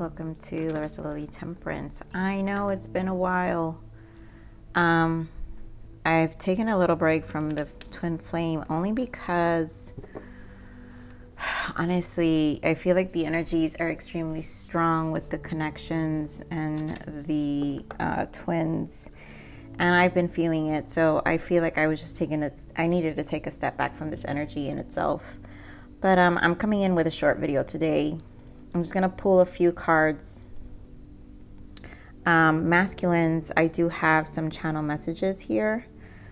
Welcome to Larisa Lili Temperance. I know it's been a while. I've taken a little break from the twin flame only because honestly, I feel like the energies are extremely strong with the connections and the twins. And I've been feeling it. So I feel like I was just taking it. I needed to take a step back from this energy in itself. But I'm coming in with a short video today. I'm just going to pull a few cards. Masculines, I do have some channel messages here.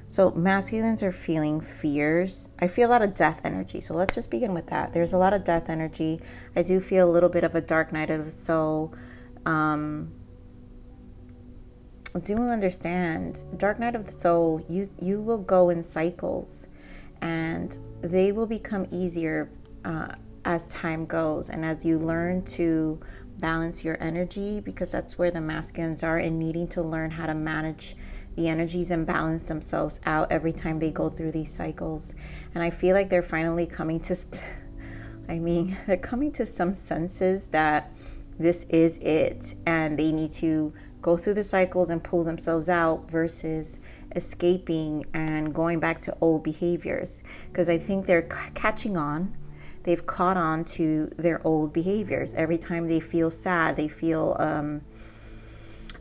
So masculines are feeling fears. I feel a lot of death energy. So let's just begin with that. There's a lot of death energy. I do feel a little bit of a dark night of the soul. Do you understand? Dark night of the soul, you will go in cycles and they will become easier as time goes and as you learn to balance your energy, because that's where the masculines are, and needing to learn how to manage the energies and balance themselves out every time they go through these cycles. And I feel like they're finally coming to they're coming to some senses that this is it, and they need to go through the cycles and pull themselves out versus escaping and going back to old behaviors, because I think they're catching on. They've caught on to their old behaviors. Every time they feel sad, they feel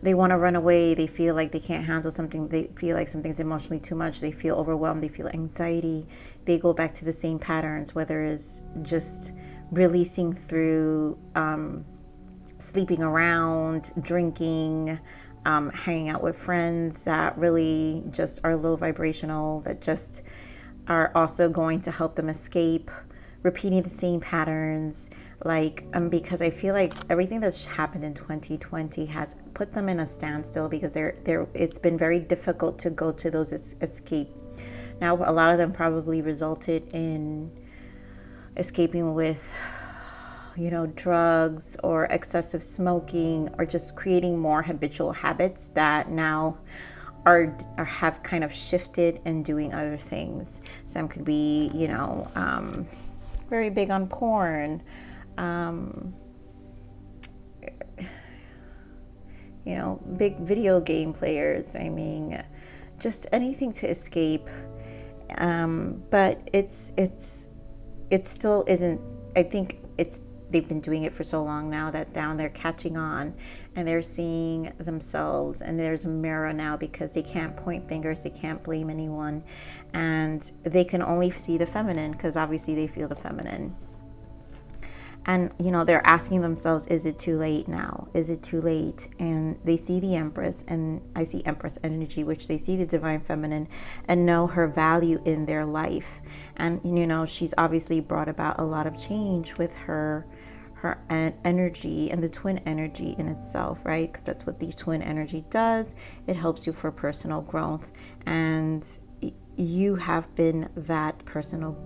they want to run away, they feel like they can't handle something, they feel like something's emotionally too much, they feel overwhelmed, they feel anxiety, they go back to the same patterns, whether it's just releasing through sleeping around, drinking, hanging out with friends that really just are low vibrational, that just are also going to help them escape, repeating the same patterns, because I feel like everything that's happened in 2020 has put them in a standstill, because it's been very difficult to go to those escape. Now, a lot of them probably resulted in escaping with, drugs or excessive smoking, or just creating more habitual habits that now have kind of shifted and doing other things. Some could be, very big on porn, big video game players. I mean, just anything to escape. But it still isn't. I think they've been doing it for so long now that down they're catching on, and they're seeing themselves, and there's a mirror now, because they can't point fingers, they can't blame anyone, and they can only see the feminine, because obviously they feel the feminine. And they're asking themselves, is it too late now? Is it too late? And they see the Empress, and I see Empress energy, which they see the divine feminine and know her value in their life. And she's obviously brought about a lot of change with her energy and the twin energy in itself, right? Because that's what the twin energy does. It helps you for personal growth, and you have been that personal,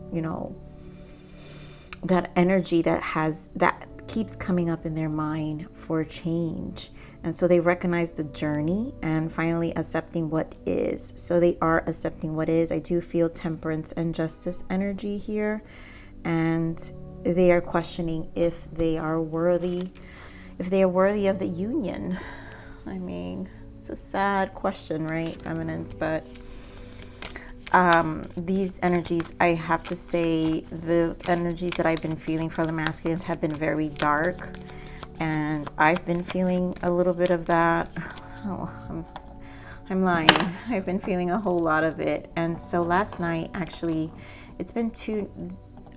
that energy that keeps coming up in their mind for change. And so they recognize the journey and finally accepting what is. So they are accepting what is. I do feel temperance and justice energy here, and they are questioning if they are worthy of the union. I mean, it's a sad question, right, feminines? But these energies, I have to say, the energies that I've been feeling for the masculines have been very dark, and I've been feeling a little bit of that. I'm lying. I've been feeling a whole lot of it. And so last night, actually,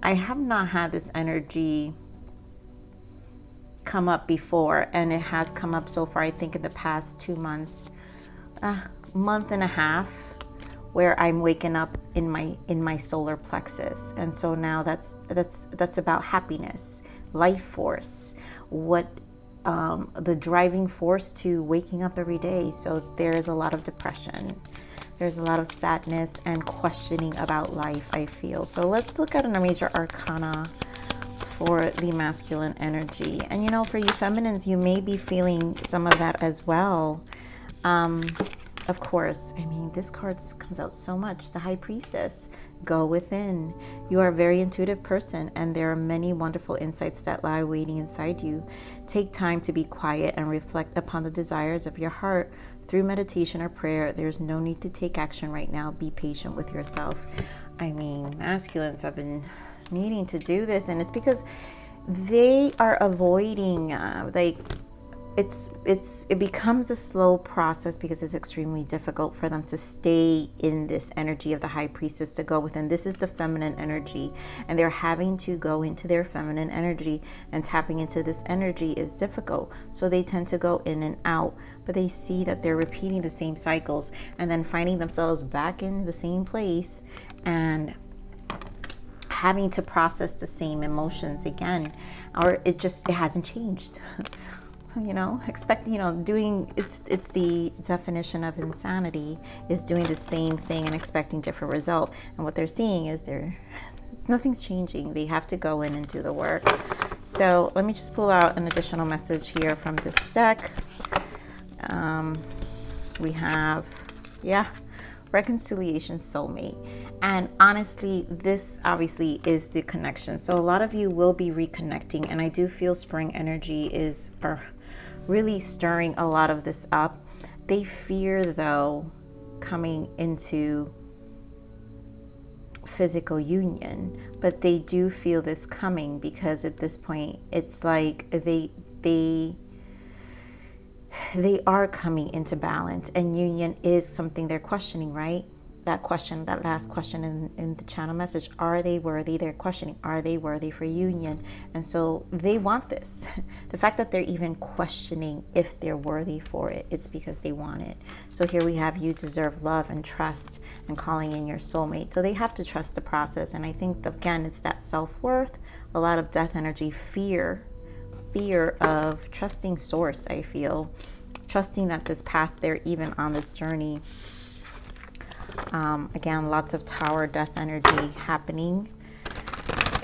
I have not had this energy come up before, and it has come up so far, I think in the past 2 months, month and a half, where I'm waking up in my solar plexus. And so now that's about happiness, life force, what the driving force to waking up every day. So there's a lot of depression, there's a lot of sadness and questioning about life, I feel. So let's look at a major arcana for the masculine energy. And for you feminines, you may be feeling some of that as well. of course, I mean, this card comes out so much. The High Priestess. Go within. You are a very intuitive person, and there are many wonderful insights that lie waiting inside you. Take time to be quiet and reflect upon the desires of your heart through meditation or prayer. There's no need to take action right now. Be patient with yourself. I mean, masculines have been needing to do this, and it's because they are avoiding it becomes a slow process because it's extremely difficult for them to stay in this energy of the High Priestess, to go within. This is the feminine energy, and they're having to go into their feminine energy, and tapping into this energy is difficult. So they tend to go in and out, but they see that they're repeating the same cycles and then finding themselves back in the same place and having to process the same emotions again, or it hasn't changed. Doing it's the definition of insanity, is doing the same thing and expecting different result. And what they're seeing is nothing's changing. They have to go in and do the work. So let me just pull out an additional message here from this deck. We have, reconciliation, soulmate. And honestly, this obviously is the connection. So a lot of you will be reconnecting, and I do feel spring energy are really stirring a lot of this up. They fear, though, coming into physical union, but they do feel this coming, because at this point it's like they are coming into balance, and union is something they're questioning, right? That last question in the channel message, are they worthy? They're questioning, are they worthy for union? And so they want this. The fact that they're even questioning if they're worthy for it, it's because they want it. So here we have, you deserve love and trust, and calling in your soulmate. So they have to trust the process. And I think, again, it's that self-worth, a lot of death energy, fear of trusting source. I feel trusting that this path, they're even on this journey. Again, lots of Tower, death energy happening.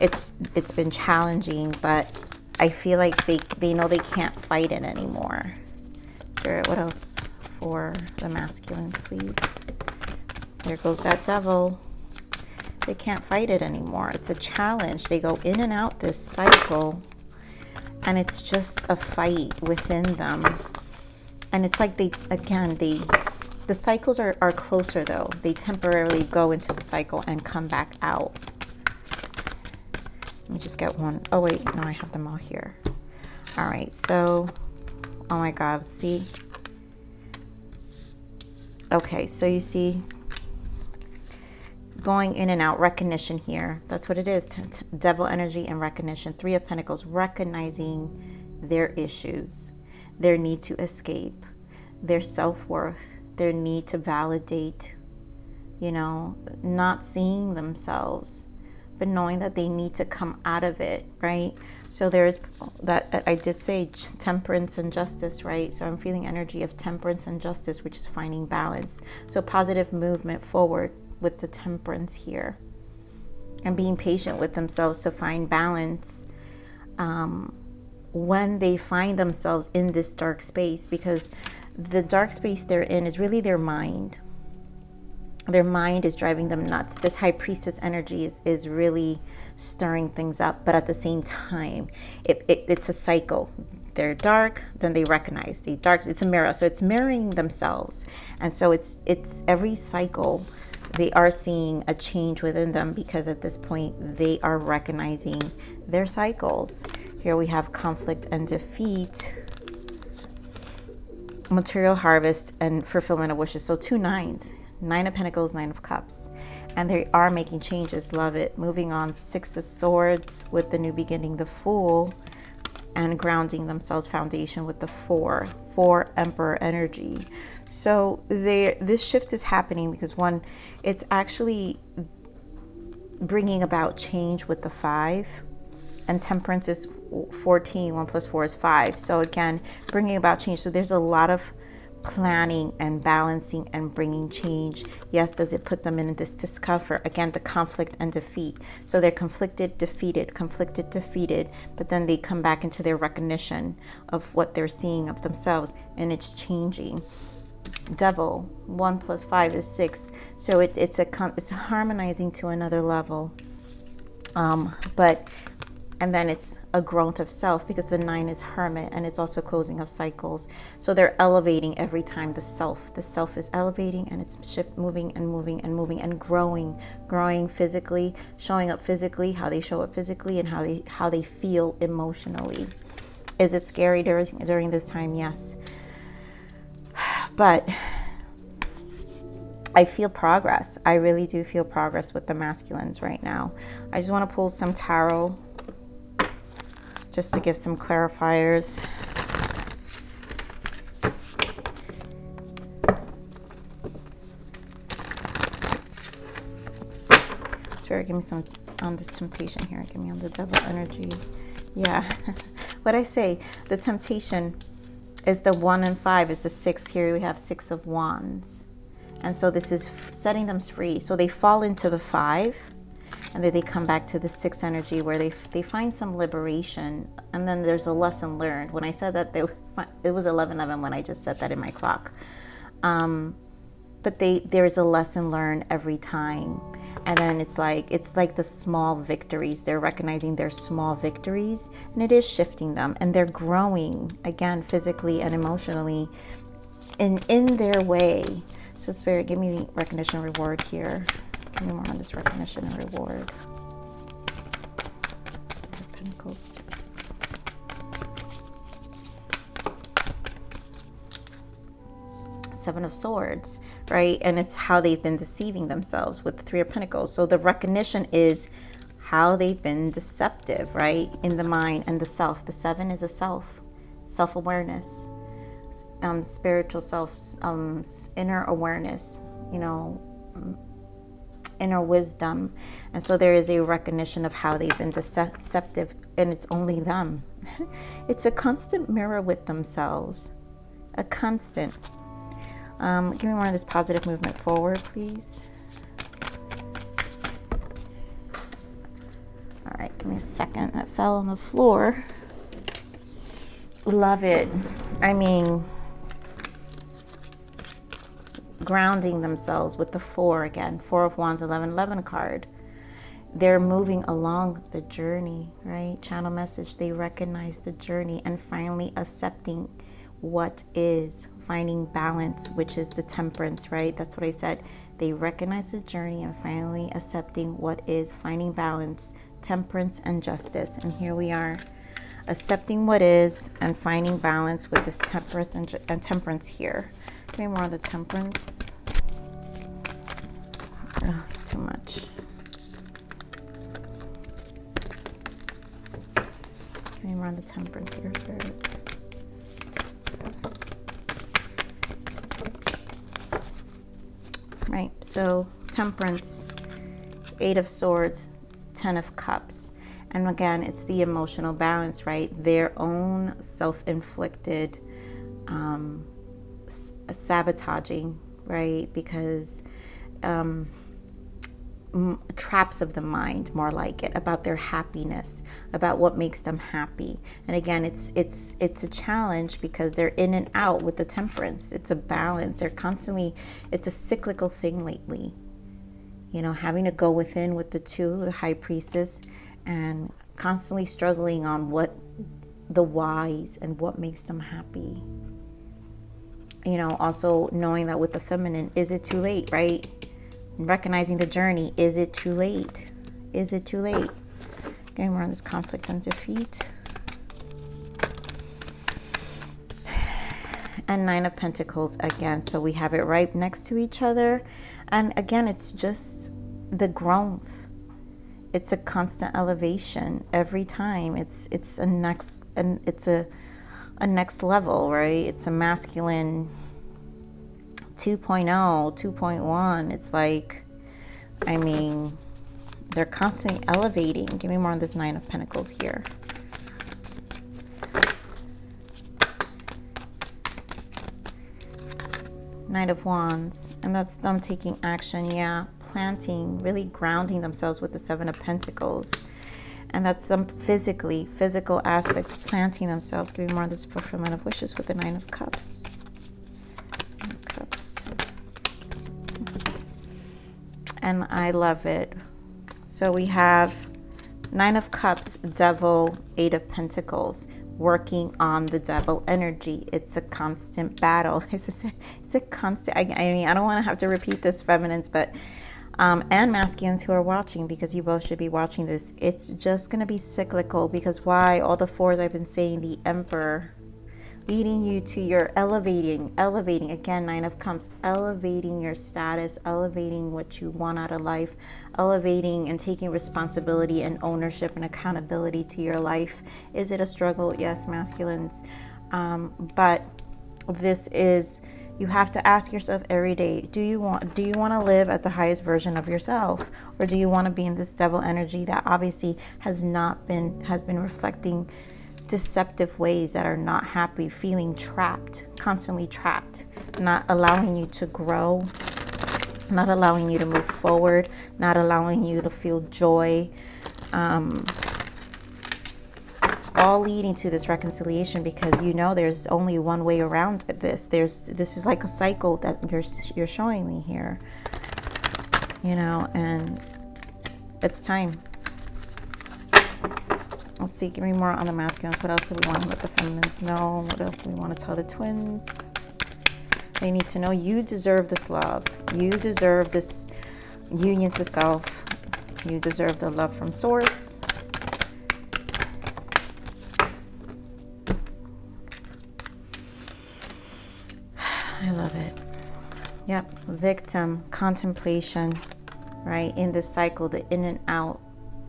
It's been challenging, but I feel like they know they can't fight it anymore. Spirit, what else for the masculine, please? There goes that devil. They can't fight it anymore. It's a challenge. They go in and out this cycle, and it's just a fight within them. And it's like the cycles are closer, though. They temporarily go into the cycle and come back out. Let me just get one. Oh, wait. No, I have them all here. All right. So, oh, my God. See? Okay. So, you see, going in and out, recognition here. That's what it is. Devil energy and recognition. Three of Pentacles, recognizing their issues, their need to escape, their self-worth, their need to validate, not seeing themselves, but knowing that they need to come out of it, right? So there's that, I did say temperance and justice, right? So I'm feeling energy of temperance and justice, which is finding balance. So positive movement forward with the temperance here, and being patient with themselves to find balance when they find themselves in this dark space, because the dark space they're in is really their mind. Their mind is driving them nuts. This High Priestess energy is really stirring things up, but at the same time, it's a cycle. They're dark, then they recognize. The dark, it's a mirror, so it's mirroring themselves. And so it's every cycle, they are seeing a change within them, because at this point, they are recognizing their cycles. Here we have conflict and defeat, material harvest, and fulfillment of wishes. So 2 nines, 9 of Pentacles, 9 of Cups, and they are making changes. Love it. Moving on, 6 of Swords with the new beginning, the Fool, and grounding themselves, foundation with the 4 Emperor energy. So this shift is happening because, one, it's actually bringing about change with the 5, and temperance is 14. 1 plus 4 is 5. So again, bringing about change. So there's a lot of planning and balancing and bringing change. Yes, does it put them in this discomfort? Again, the conflict and defeat. So they're conflicted, defeated, but then they come back into their recognition of what they're seeing of themselves, and it's changing. Devil. 1 plus 5 is 6. So it's harmonizing to another level. And then it's a growth of self, because the 9 is hermit, and it's also closing of cycles. So they're elevating every time. The self is elevating, and it's moving and moving and moving and growing physically, showing up physically, how they show up physically, and how they feel emotionally. Is it scary during this time? Yes. But I feel progress. I really do feel progress with the masculines right now. I just want to pull some tarot just to give some clarifiers. Spirit, give me some on this temptation here. Give me on the devil energy. Yeah. What I say, the temptation is the 1 and 5 is the 6. Here we have 6 of wands. And so this is setting them free. So they fall into the 5, and then they come back to the 6 energy, where they find some liberation. And then there's a lesson learned. When I said that, it was 11:11 when I just said that in my clock. But there's a lesson learned every time. And then it's like the small victories. They're recognizing their small victories, and it is shifting them. And they're growing, again, physically and emotionally in their way. So Spirit, give me recognition and reward here. Give me more on this recognition and reward. Pentacles. Seven of Swords, right? And it's how they've been deceiving themselves with the 3 of Pentacles. So the recognition is how they've been deceptive, right? In the mind and the self. The 7 is a self-awareness, spiritual self, inner awareness, inner wisdom. And so there is a recognition of how they've been deceptive, and it's only them. It's a constant mirror with themselves, a constant. Give me more of this positive movement forward, please. All right, give me a second. That fell on the floor. Love it. I mean, grounding themselves with the 4 again. 4 of Wands, 11:11 card. They're moving along the journey, right? Channel message. They recognize the journey and finally accepting what is, finding balance, which is the Temperance, right? That's what I said. They recognize the journey and finally accepting what is, finding balance, temperance and justice. And here we are, accepting what is and finding balance with this temperance and temperance here. Give me more of the Temperance. Oh, it's too much. Give me more of the Temperance here, Spirit. Right, so Temperance, 8 of Swords, 10 of Cups. And again, it's the emotional balance, right? Their own self-inflicted sabotaging, right? Because traps of the mind, more like it, about their happiness, about what makes them happy. And again, it's a challenge because they're in and out with the Temperance. It's a balance. They're constantly, it's a cyclical thing lately. Having to go within with the 2, the High Priestess, and constantly struggling on what the whys and what makes them happy. Also knowing that with the Feminine, is it too late, right? Recognizing the journey. Is it too late? Is it too late? Getting more on this conflict and defeat. And 9 of Pentacles again. So we have it right next to each other. And again, it's just the growth. It's a constant elevation every time. It's a next, and it's a next level, right? It's a masculine 2.0, 2.1. It's like, I mean, they're constantly elevating. Give me more on this 9 of Pentacles here. Knight of Wands, and that's them taking action, yeah, planting, really grounding themselves with the 7 of Pentacles. And that's them physical aspects, planting themselves. Give me more of this fulfillment of wishes with the 9 of Cups. And I love it. So we have Nine of Cups, Devil, Eight of Pentacles, working on the devil energy. It's a constant battle. It's a constant, I mean, I don't want to have to repeat this, feminines, but and masculines who are watching, because you both should be watching this. It's just going to be cyclical, because why? All the fours I've been saying, the Emperor, leading you to your elevating again, Nine of Cups, elevating your status, elevating what you want out of life, elevating and taking responsibility and ownership and accountability to your life. Is it a struggle? Yes, masculines, but this is, you have to ask yourself every day, do you want to live at the highest version of yourself, or do you want to be in this devil energy that obviously has been reflecting deceptive ways that are not happy, feeling trapped, constantly trapped, not allowing you to grow, not allowing you to move forward, not allowing you to feel joy, all leading to this reconciliation, because you know there's only one way around this. This is like a cycle that you're showing me here, you know, and it's time. Let's see, give me more on the masculines. What else do we want to let the feminines know? What else do we want to tell the twins? They need to know you deserve this love. You deserve this union to self. You deserve the love from source. I love it. Yep, victim, contemplation, right? In this cycle, the in and out,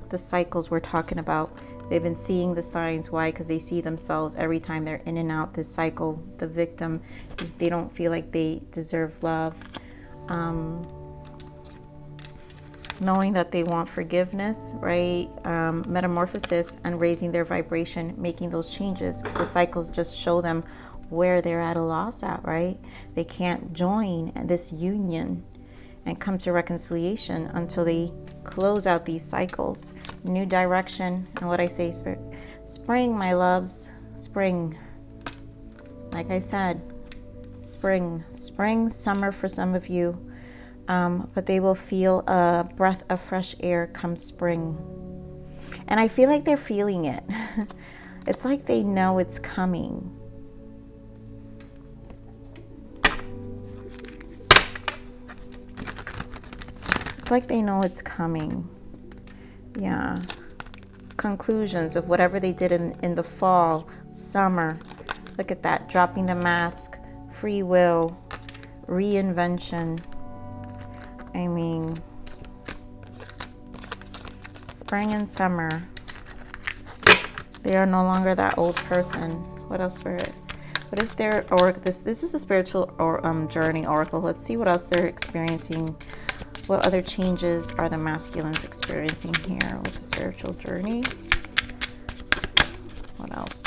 the cycles we're talking about. They've been seeing the signs. Why? Because they see themselves every time they're in and out this cycle. The victim, they don't feel like they deserve love. Knowing that they want forgiveness, right? Metamorphosis and raising their vibration, making those changes, because the cycles just show them where they're at a loss at, right? They can't join this union and come to reconciliation until they close out these cycles. New direction. And what I say, spirit, spring, my loves, spring. Like I said, spring, summer for some of you, but they will feel a breath of fresh air come spring. And I feel like they're feeling it. It's like they know it's coming. It's like they know it's coming. Yeah. Conclusions of whatever they did in the fall, summer. Look at that. Dropping the mask, free will, reinvention. I mean, spring and summer. They are no longer that old person. What else, Spirit? What is their, or this is the spiritual or journey oracle. Let's see what else they're experiencing. What other changes are the masculines experiencing here with the spiritual journey? What else?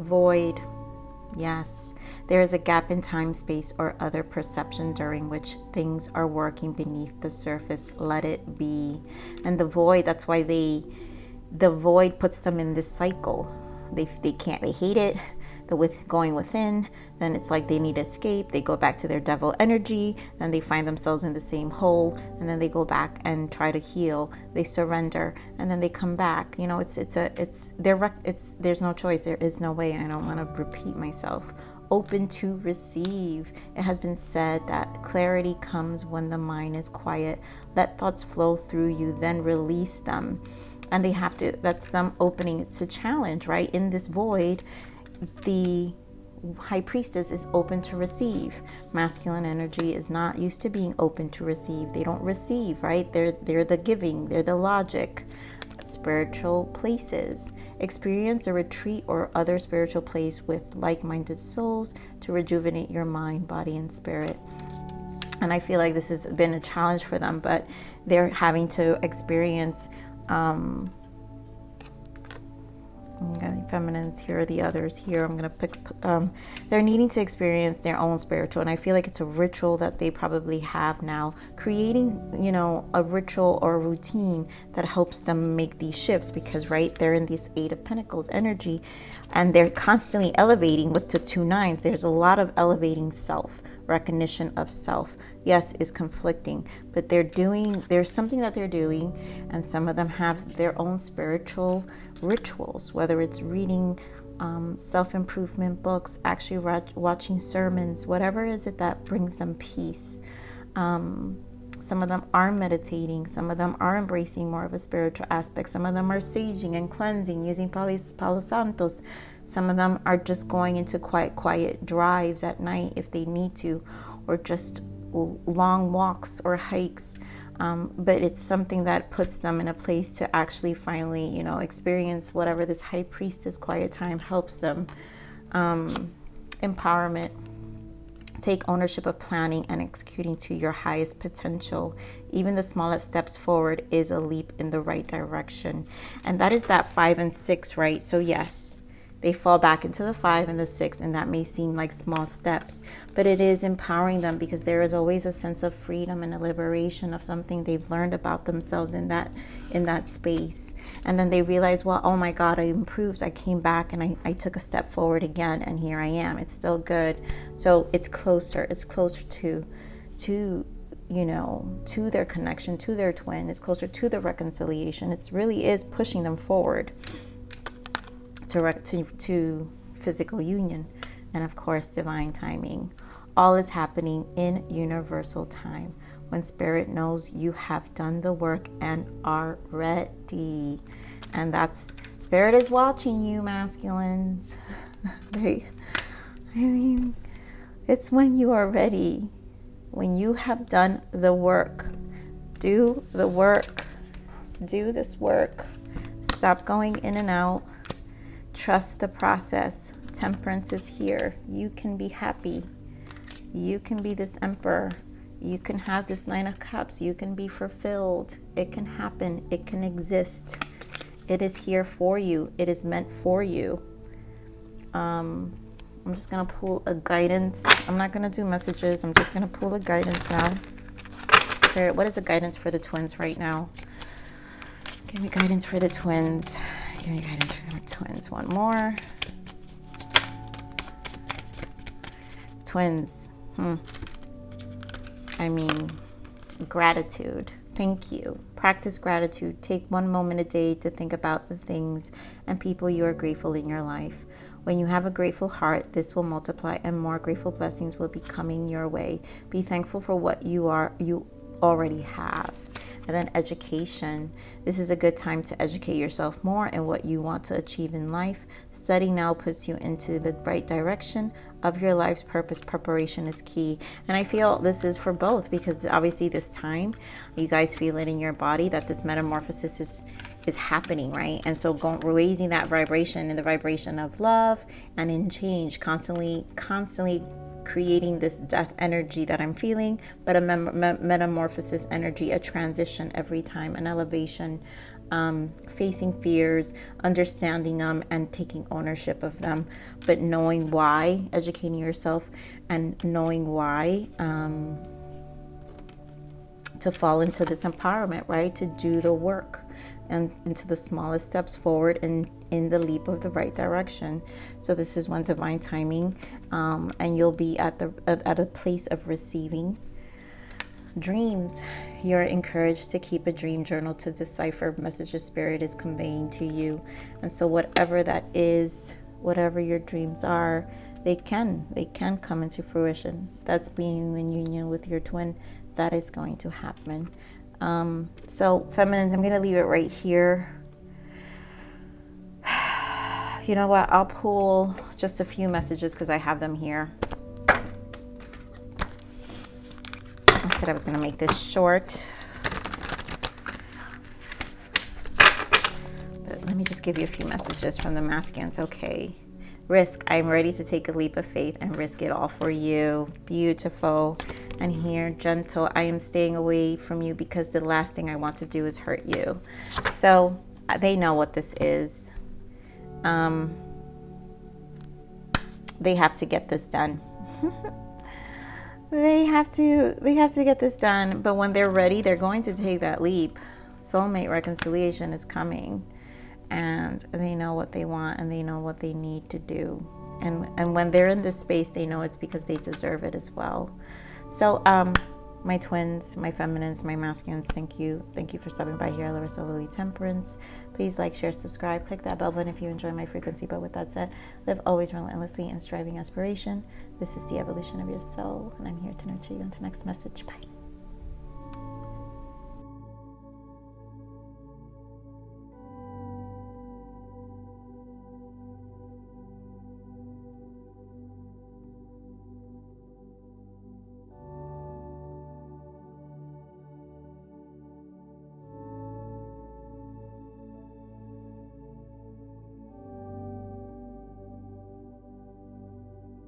Void. Yes. There is a gap in time, space, or other perception during which things are working beneath the surface. Let it be. And the void, that's why the void puts them in this cycle. They hate it. Going within, then it's like they need escape. They go back to their devil energy, then they find themselves in the same hole, and then they go back and try to heal. They surrender, and then they come back. You know, there's no choice. There is no way. I don't want to repeat myself. Open to receive. It has been said that clarity comes when the mind is quiet. Let thoughts flow through you, then release them. And they have to. That's them opening. It's a challenge, right? In this void, the high priestess is open to receive. Masculine energy is not used to being open to receive. They don't receive, right? They're the giving, they're the logic. Spiritual places. Experience a retreat or other spiritual place with like-minded souls to rejuvenate your mind, body, and spirit. And I feel like this has been a challenge for them, but they're having to experience feminines. Here are the others. Here I'm going to pick, they're needing to experience their own spiritual. And I feel like it's a ritual that they probably have now, creating, you know, a ritual or a routine that helps them make these shifts, because, right, they're in this 8 of Pentacles energy and they're constantly elevating with the 2 9s. There's a lot of elevating self, recognition of self. Yes, is conflicting, but there's something that they're doing, and some of them have their own spiritual rituals, whether it's reading self-improvement books, actually watching sermons, whatever is it that brings them peace. Some of them are meditating, some of them are embracing more of a spiritual aspect, some of them are saging and cleansing using Palo Santos, some of them are just going into quiet drives at night if they need to, or just long walks or hikes, but it's something that puts them in a place to actually finally, you know, experience whatever this high priestess quiet time helps them. Empowerment. Take ownership of planning and executing to your highest potential. Even the smallest steps forward is a leap in the right direction. And that is that 5 and 6, right? So yes, they fall back into the 5 and the 6, and that may seem like small steps, but it is empowering them, because there is always a sense of freedom and a liberation of something they've learned about themselves in that space. And then they realize, well, oh my God, I improved. I came back and I took a step forward again, and here I am. It's still good. So it's closer. It's closer to you know, to their connection, to their twin. It's closer to the reconciliation. It really is pushing them forward to physical union, and of course divine timing. All is happening in universal time, when spirit knows you have done the work and are ready. And that's, spirit is watching you, masculines. It's when you are ready, when you have done the work. Do the work. Do this work. Stop going in and out. Trust the process. Temperance is here. You can be happy. You can be this emperor. You can have this 9 of Cups. You can be fulfilled. It can happen. It can exist. It is here for you. It is meant for you. I'm just going to pull a guidance. I'm not going to do messages. I'm just going to pull a guidance now. Spirit, what is the guidance for the twins right now? Give me guidance for the twins. Give me guidance for the twins. One more. Twins. I mean, gratitude. Thank you. Practice gratitude. Take 1 moment a day to think about the things and people you are grateful in your life. When you have a grateful heart, this will multiply and more grateful blessings will be coming your way. Be thankful for what you already have. And then education. This is a good time to educate yourself more in what you want to achieve in life. Study now puts you into the right direction of your life's purpose. Preparation is key. And I feel this is for both, because obviously this time you guys feel it in your body that this metamorphosis is happening, right? And so raising that vibration in the vibration of love and in change, constantly creating this death energy that I'm feeling, but a metamorphosis energy, a transition every time, an elevation, facing fears, understanding them and taking ownership of them, but knowing why, educating yourself and knowing why to fall into this empowerment, right? To do the work and into the smallest steps forward and in the leap of the right direction. So this is one divine timing, and you'll be at a place of receiving. Dreams. You're encouraged to keep a dream journal to decipher messages spirit is conveying to you. And so whatever that is, whatever your dreams are, they can come into fruition. That's being in union with your twin. That is going to happen. So feminines, I'm going to leave it right here. You know what? I'll pull just a few messages because I have them here. I said I was going to make this short. But let me just give you a few messages from the masculines. Okay. Risk. I'm ready to take a leap of faith and risk it all for you. Beautiful. And here, gentle. I am staying away from you because the last thing I want to do is hurt you. So they know what this is. they have to get this done. They have to get this done. But when they're ready, they're going to take that leap. Soulmate reconciliation is coming, and they know what they want and they know what they need to do. And when they're in this space, they know it's because they deserve it as well. So my twins, my feminines, my masculines, thank you for stopping by here. Larisa Lili Temperance. Please like, share, subscribe, click that bell button if you enjoy my frequency. But with that said, live always relentlessly in striving aspiration. This is the evolution of your soul, and I'm here to nurture you. Until next message, bye.